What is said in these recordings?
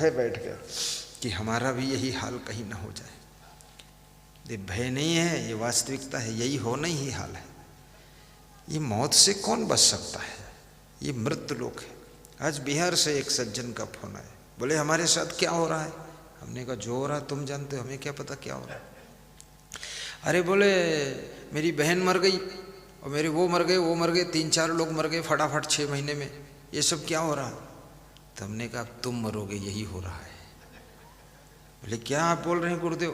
भय बैठ गया कि हमारा भी यही हाल कहीं ना हो जाए। ये भय नहीं है, ये वास्तविकता है, यही होना ही हाल है। ये मौत से कौन बच सकता है, ये मृत्यु लोक है। आज बिहार से एक सज्जन का फोन आया, बोले हमारे साथ क्या हो रहा है। हमने कहा जो हो रहा है तुम जानते हो, हमें क्या पता क्या हो रहा है। अरे बोले मेरी बहन मर गई और मेरे वो मर गए 3-4 लोग मर गए फटाफट 6 महीने में, ये सब क्या हो रहा है। तो हमने कहा तुम मरोगे, यही हो रहा है। बोले क्या आप बोल रहे हैं गुरुदेव।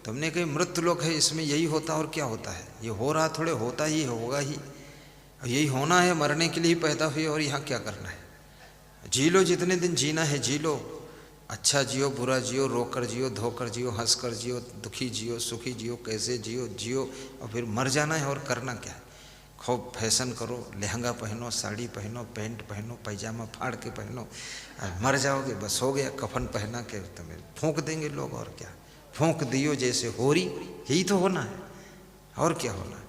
तो हमने कहा मृत्यु लोक है, इसमें यही होता और क्या होता है, ये हो रहा थोड़े होता ही होगा ही, यही होना है, मरने के लिए ही पैदा हुए और यहाँ क्या करना है। जी लो, जितने दिन जीना है जी लो, अच्छा जियो बुरा जियो, रोकर जियो धोकर जियो, हंस कर जियो, दुखी जियो सुखी जियो, कैसे जियो जियो, और फिर मर जाना है और करना क्या है। खूब फैशन करो, लहंगा पहनो, साड़ी पहनो, पैंट पहनो, पैजामा फाड़ के पहनो, मर जाओगे बस हो गया। कफन पहना के तुम्हें फूंक देंगे लोग, और क्या। फूंक दियो जैसे होरी, यही तो होना है और क्या होना है।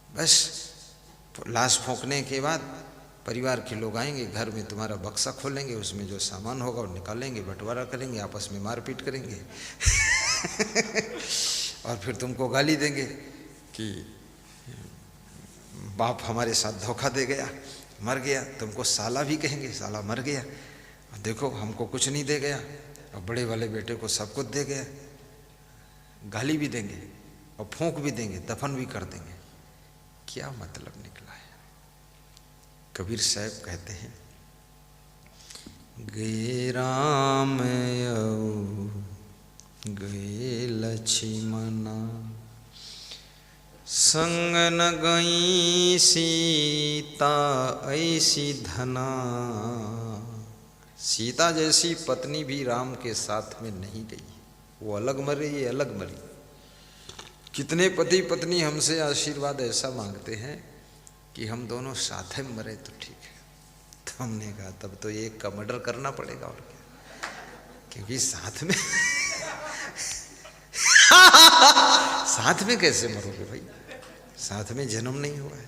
बस लाश फूंकने के बाद परिवार के लोग आएंगे, घर में तुम्हारा बक्सा खोलेंगे, उसमें जो सामान होगा वो निकालेंगे, बंटवारा करेंगे, आपस में मारपीट करेंगे और फिर तुमको गाली देंगे कि बाप हमारे साथ धोखा दे गया, मर गया। तुमको साला भी कहेंगे, साला मर गया, देखो हमको कुछ नहीं दे गया, और बड़े वाले बेटे को सब कुछ दे गया। गाली भी देंगे और फूंक भी देंगे, दफन भी कर देंगे। क्या मतलब निकला है। कबीर साहब कहते हैं, गए राम गए लक्ष्मणा, संग न गई सीता ऐसी धना। सीता जैसी पत्नी भी राम के साथ में नहीं गई, वो अलग मरे ये अलग मरी। कितने पति पत्नी हमसे आशीर्वाद ऐसा मांगते हैं कि हम दोनों साथ में मरे तो ठीक है। तो हमने कहा तब तो एक का मर्डर करना पड़ेगा और क्या, क्योंकि साथ में साथ में कैसे मरोगे भाई, साथ में जन्म नहीं हुआ है।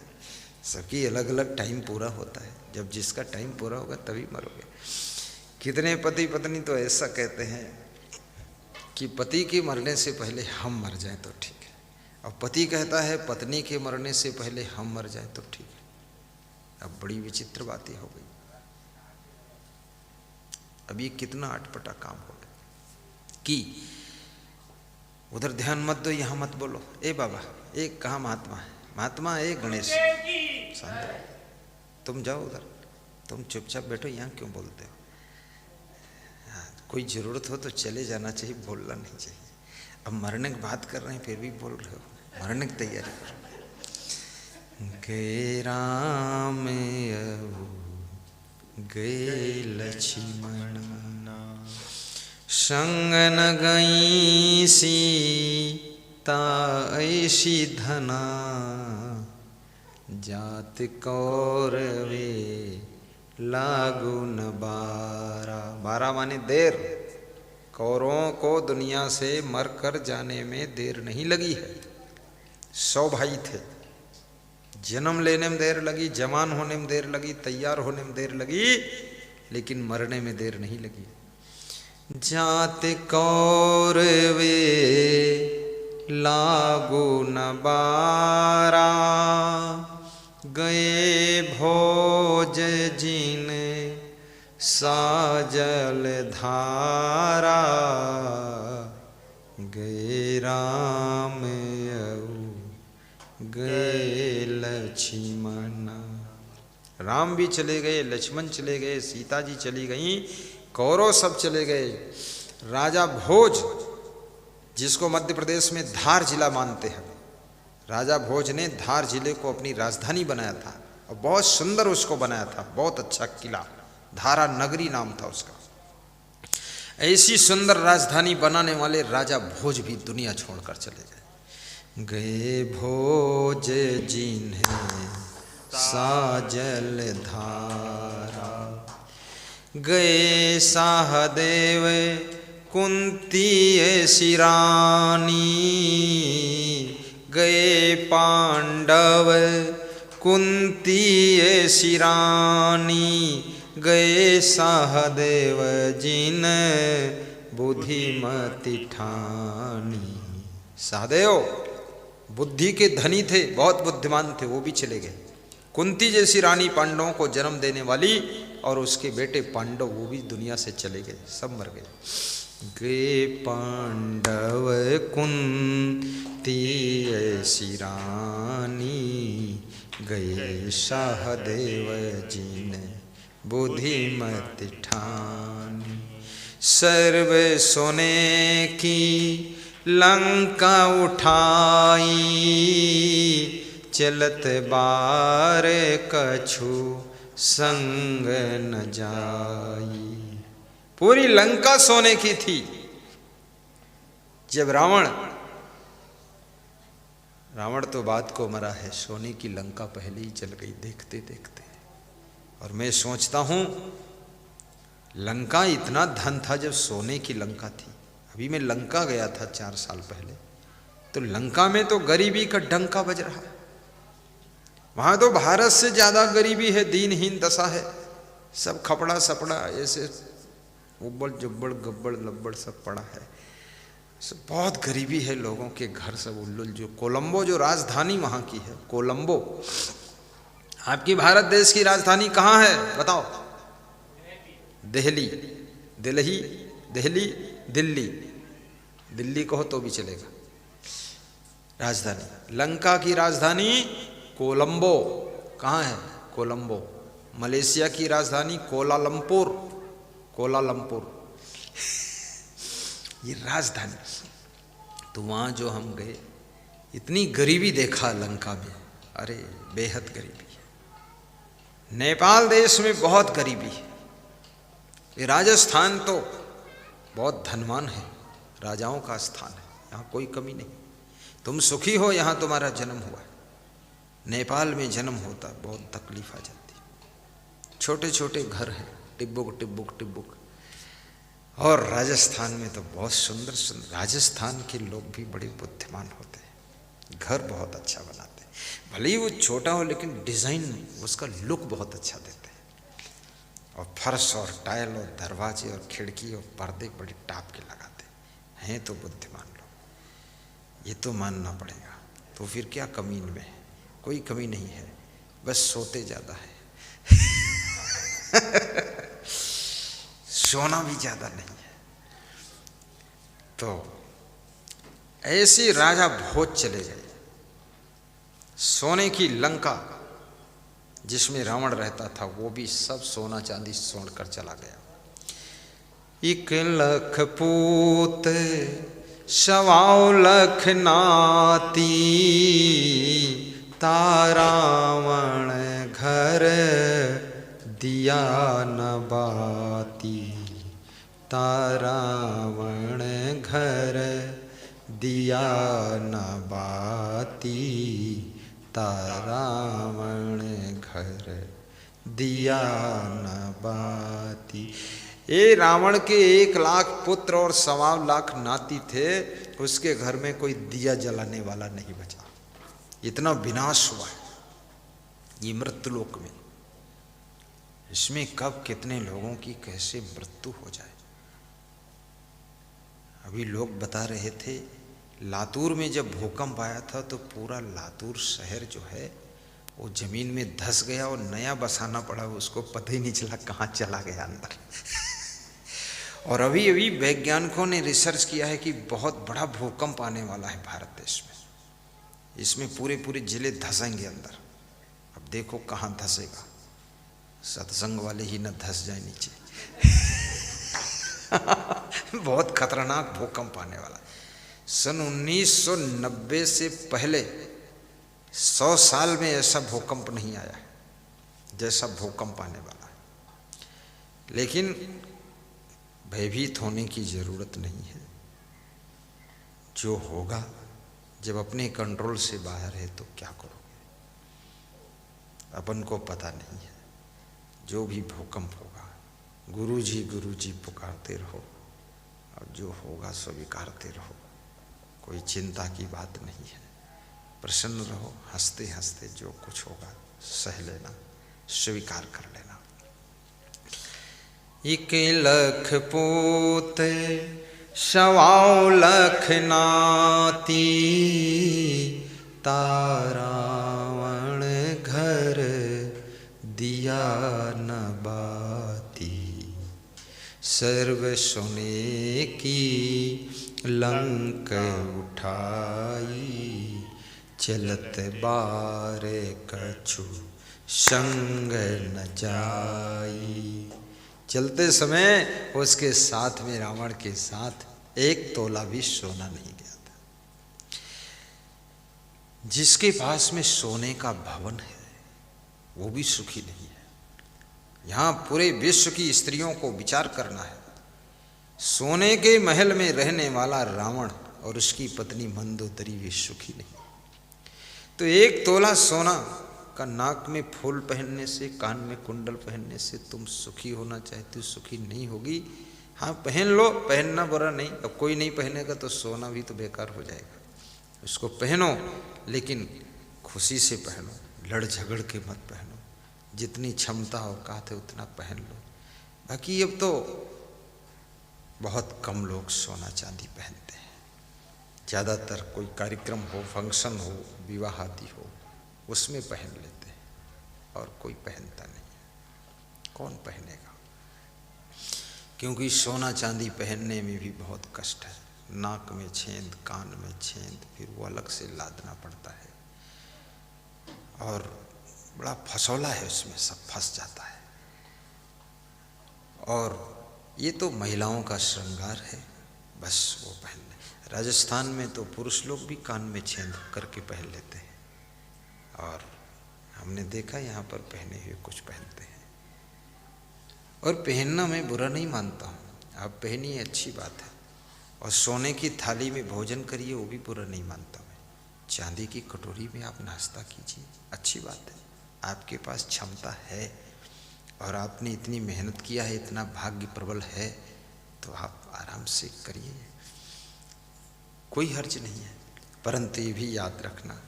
सबकी अलग अलग टाइम पूरा होता है, जब जिसका टाइम पूरा होगा तभी मरोगे। कितने पति पत्नी तो ऐसा कहते हैं कि पति के मरने से पहले हम मर जाएं तो ठीक है, और पति कहता है पत्नी के मरने से पहले हम मर जाएं तो ठीक है। अब बड़ी विचित्र बातें हो गई। अब ये कितना अटपटा काम हो गया कि उधर ध्यान मत दो, यहां मत बोलो। ए बाबा, एक कहाँ महात्मा है, महात्मा एक गणेश, शांत, तुम जाओ उधर, तुम चुपचाप बैठो, यहाँ क्यों बोलते हो। कोई ज़रूरत हो तो चले जाना चाहिए, बोलना नहीं चाहिए। अब मरने की बात कर रहे हैं फिर भी बोल रहे हो, मरने की तैयारी करो। गए राम गए लक्ष्मण, संग न गई सीता ऐसी धना। जात कौरवे लागू न बारा, बारा माने देर। कौरवों को दुनिया से मर कर जाने में देर नहीं लगी है। 100 भाई थे, जन्म लेने में देर लगी, जवान होने में देर लगी, तैयार होने में देर लगी, लेकिन मरने में देर नहीं लगी। जात कौरवे लागू न बारा, गए भोज जिन साजल धारा। गए राम गए लक्ष्मण, राम भी चले गए, लक्ष्मण चले गए, सीता जी चली गई, कौरव सब चले गए। राजा भोज, जिसको मध्य प्रदेश में धार जिला मानते हैं, राजा भोज ने धार जिले को अपनी राजधानी बनाया था और बहुत सुंदर उसको बनाया था, बहुत अच्छा किला, धारा नगरी नाम था उसका। ऐसी सुंदर राजधानी बनाने वाले राजा भोज भी दुनिया छोड़कर चले गए। गए भोज जिन्हें साजल धारा, गए साहदेव कुंती ऐसी रानी। गए पांडव कुंती ऐसी रानी, गए सहदेव जिन बुद्धिमति ठानी। सहदेव बुद्धि के धनी थे, बहुत बुद्धिमान थे, वो भी चले गए। कुंती जैसी रानी पांडवों को जन्म देने वाली और उसके बेटे पांडव वो भी दुनिया से चले गए, सब मर गए। गए पांडव कुंती ऐसी रानी, गए सहदेव जिन बुद्धिमति ठानी। सर्व सोने की लंका उठाई, चलत बार कछु संग न जाई। पूरी लंका सोने की थी। जब रावण तो बात को मरा है, सोने की लंका पहले ही चल गई देखते देखते। और मैं सोचता हूं लंका इतना धन था जब सोने की लंका थी। अभी मैं लंका गया था 4 साल पहले, तो लंका में तो गरीबी का डंका बज रहा है। वहां तो भारत से ज्यादा गरीबी है, दीनहीन दशा है, सब खपड़ा सपड़ा ऐसे उबड़ जुब्बड़ गब्बड़ लब्बड़ सब पड़ा है, सब बहुत गरीबी है, लोगों के घर सब उल्लुल। जो कोलंबो जो राजधानी वहां की है, कोलंबो। आपकी भारत देश की राजधानी कहाँ है बताओ? दिल्ली, दिल्ली, दिल्ली, दिल्ली, दिल्ली कहो तो भी चलेगा। राजधानी, लंका की राजधानी कोलंबो। कहाँ है? कोलंबो। मलेशिया की राजधानी कोलालमपुर, कोलालमपुर ये राजधानी। तो वहाँ जो हम गए, इतनी गरीबी देखा लंका में, अरे बेहद गरीबी है। नेपाल देश में बहुत गरीबी है। ये राजस्थान तो बहुत धनवान है, राजाओं का स्थान है, यहाँ कोई कमी नहीं। तुम सुखी हो, यहाँ तुम्हारा जन्म हुआ है। नेपाल में जन्म होता बहुत तकलीफ आ जाती। छोटे छोटे घर हैं, टिब्बुक टिब्बुक टिब्बुक। और राजस्थान में तो बहुत सुंदर सुंदर, राजस्थान के लोग भी बड़े बुद्धिमान होते हैं, घर बहुत अच्छा बनाते हैं। भले ही वो छोटा हो लेकिन डिज़ाइन उसका लुक बहुत अच्छा देते हैं। और फर्श और टाइल और दरवाजे और खिड़की और पर्दे बड़े टाप के लगाते हैं। तो बुद्धिमान लोग, ये तो मानना पड़ेगा। तो फिर क्या कमी इनमें है? कोई कमी नहीं है, बस सोते ज़्यादा है सोना भी ज़्यादा नहीं है। तो ऐसे राजा भोज चले गए। सोने की लंका जिसमें रावण रहता था वो भी सब सोना चांदी छोड़कर चला गया। 1 लख पूत 1.25 लख नाती, तारावण घर दिया न बाती। तारावण घर दिया न बाती, तारावण घर दिया न बाती। ये रावण के 1 लाख पुत्र और 1.25 लाख नाती थे, उसके घर में कोई दिया जलाने वाला नहीं बचा। इतना विनाश हुआ है ये मृत्युलोक में। इसमें कब कितने लोगों की कैसे मृत्यु हो जाए। अभी लोग बता रहे थे लातूर में जब भूकंप आया था तो पूरा लातूर शहर जो है वो जमीन में धंस गया और नया बसाना पड़ा, उसको पता ही नहीं चला कहाँ चला गया अंदर और अभी अभी वैज्ञानिकों ने रिसर्च किया है कि बहुत बड़ा भूकंप आने वाला है भारत देश में। इसमें पूरे पूरे जिले धंसेंगे अंदर। अब देखो कहाँ धंसेगा, सत्संग वाले ही न धंस जाए नीचे बहुत खतरनाक भूकंप आने वाला। सन 1990 से पहले 100 साल में ऐसा भूकंप नहीं आया है जैसा भूकंप आने वाला है। लेकिन भयभीत होने की ज़रूरत नहीं है। जो होगा, जब अपने कंट्रोल से बाहर है तो क्या करोगे, अपन को पता नहीं है। जो भी भूकंप होगा, गुरुजी पुकारते रहो और जो होगा स्वीकारते रहो। कोई चिंता की बात नहीं है। प्रसन्न रहो, हंसते हंसते जो कुछ होगा सह लेना, स्वीकार कर लेना। इक लख पोते सवाओ लख नाती, तारावण घर दिया न बाती। सर्व सोने की लंक उठाई, चलत बार कछु संग न जाई। चलते समय उसके साथ में, रावण के साथ एक तोला भी सोना नहीं गया था। जिसके पास में सोने का भवन है वो भी सुखी नहीं है। यहाँ पूरे विश्व की स्त्रियों को विचार करना है। सोने के महल में रहने वाला रावण और उसकी पत्नी मंदोदरी भी सुखी नहीं। तो एक तोला सोना का नाक में फूल पहनने से, कान में कुंडल पहनने से तुम सुखी होना चाहती हो, सुखी नहीं होगी। हाँ पहन लो, पहनना बुरा नहीं। अब कोई नहीं पहनेगा तो सोना भी तो बेकार हो जाएगा। उसको पहनो लेकिन खुशी से पहनो, लड़ झगड़ के मत पहनो। जितनी क्षमता औकात है उतना पहन लो। बाकी अब तो बहुत कम लोग सोना चांदी पहनते हैं। ज़्यादातर कोई कार्यक्रम हो, फंक्शन हो, विवाह आदि हो, उसमें पहन लेते हैं और कोई पहनता नहीं है। कौन पहनेगा? क्योंकि सोना चांदी पहनने में भी बहुत कष्ट है। नाक में छेद, कान में छेद, फिर वो अलग से लादना पड़ता है और बड़ा फसौला है उसमें, सब फंस जाता है। और ये तो महिलाओं का श्रृंगार है, बस वो पहन ले। राजस्थान में तो पुरुष लोग भी कान में छेद करके पहन लेते हैं और हमने देखा यहाँ पर पहने हुए कुछ पहनते हैं। और पहनना मैं बुरा नहीं मानता हूँ, आप पहनिए, अच्छी बात है। और सोने की थाली में भोजन करिए, वो भी बुरा नहीं मानता मैं। चांदी की कटोरी में आप नाश्ता कीजिए, अच्छी बात है। आपके पास क्षमता है और आपने इतनी मेहनत किया है, इतना भाग्य प्रबल है, तो आप आराम से करिए, कोई हर्ज नहीं है। परंतु ये भी याद रखना,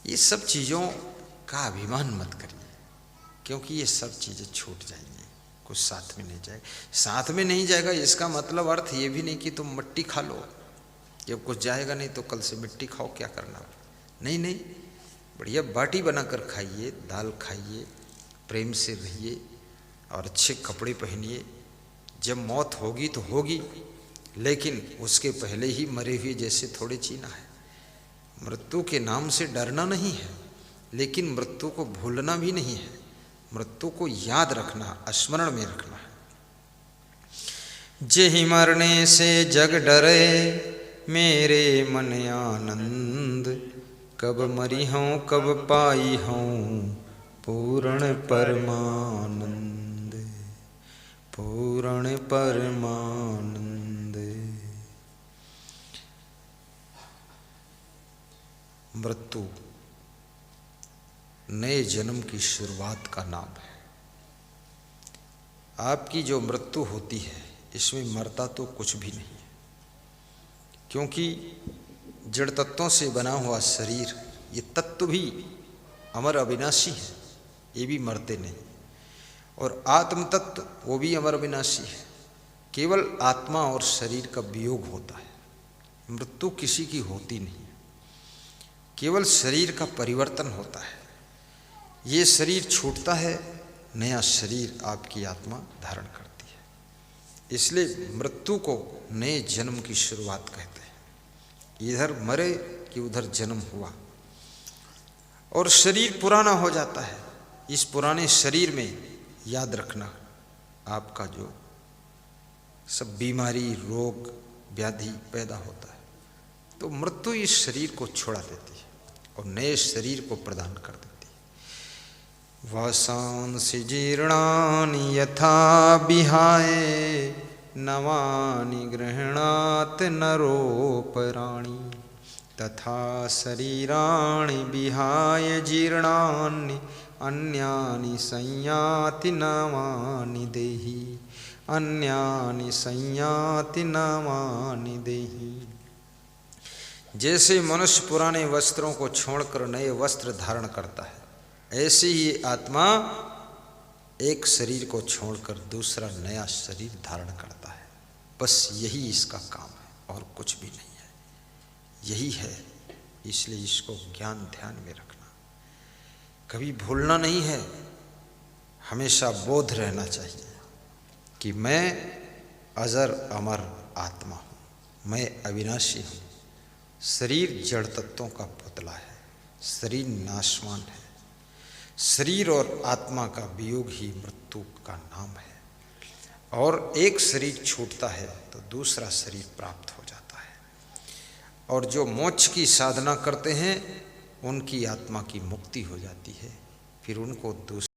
ये सब चीज़ों का अभिमान मत करिए, क्योंकि ये सब चीज़ें छूट जाएंगी, कुछ साथ में नहीं जाएगा। साथ में नहीं जाएगा इसका मतलब अर्थ ये भी नहीं कि तुम मिट्टी खा लो। जब कुछ जाएगा नहीं तो कल से मिट्टी खाओ, क्या करना। नहीं नहीं, बढ़िया बाटी बनाकर खाइए, दाल खाइए, प्रेम से रहिए और अच्छे कपड़े पहनिए। जब मौत होगी तो होगी, लेकिन उसके पहले ही मरे हुए जैसे थोड़े जीना है। मृत्यु के नाम से डरना नहीं है, लेकिन मृत्यु को भूलना भी नहीं है। मृत्यु को याद रखना, स्मरण में रखना है। जेहि मरने से जग डरे, मेरे मन आनंद। कब मरी हूँ कब पाई हूँ, पूर्ण परमानंद, पूर्ण परमानंद। मृत्यु नए जन्म की शुरुआत का नाम है। आपकी जो मृत्यु होती है इसमें मरता तो कुछ भी नहीं है, क्योंकि जड़ तत्वों से बना हुआ शरीर, ये तत्व भी अमर अविनाशी है, ये भी मरते नहीं। और आत्म तत्व वो भी अमर अविनाशी है। केवल आत्मा और शरीर का वियोग होता है, मृत्यु किसी की होती नहीं है। केवल शरीर का परिवर्तन होता है। ये शरीर छूटता है, नया शरीर आपकी आत्मा धारण करती है। इसलिए मृत्यु को नए जन्म की शुरुआत कहते हैं। इधर मरे कि उधर जन्म हुआ और शरीर पुराना हो जाता है। इस पुराने शरीर में याद रखना, आपका जो सब बीमारी, रोग, व्याधि पैदा होता है, तो मृत्यु इस शरीर को छोड़ा देती है और नए शरीर को प्रदान कर देती है। वासांसि जीर्णानि यथा विहाय, नवानि गृह्णात् नरोपराणि। तथा शरीराणि विहाय जीर्णानि, अन्यानि संयाति नवानि देहि, अन्यानि संयाति नवानि देहि। जैसे मनुष्य पुराने वस्त्रों को छोड़कर नए वस्त्र धारण करता है, ऐसे ही आत्मा एक शरीर को छोड़कर दूसरा नया शरीर धारण करता है। बस यही इसका काम है और कुछ भी नहीं है, यही है। इसलिए इसको ज्ञान ध्यान में रखना, कभी भूलना नहीं है, हमेशा बोध रहना चाहिए कि मैं अजर अमर आत्मा हूँ, मैं अविनाशी हूँ। शरीर जड़ तत्वों का पुतला है, शरीर नाशवान है। शरीर और आत्मा का वियोग ही मृत्यु का नाम है। और एक शरीर छूटता है तो दूसरा शरीर प्राप्त हो जाता है। और जो मोक्ष की साधना करते हैं उनकी आत्मा की मुक्ति हो जाती है, फिर उनको दूसरा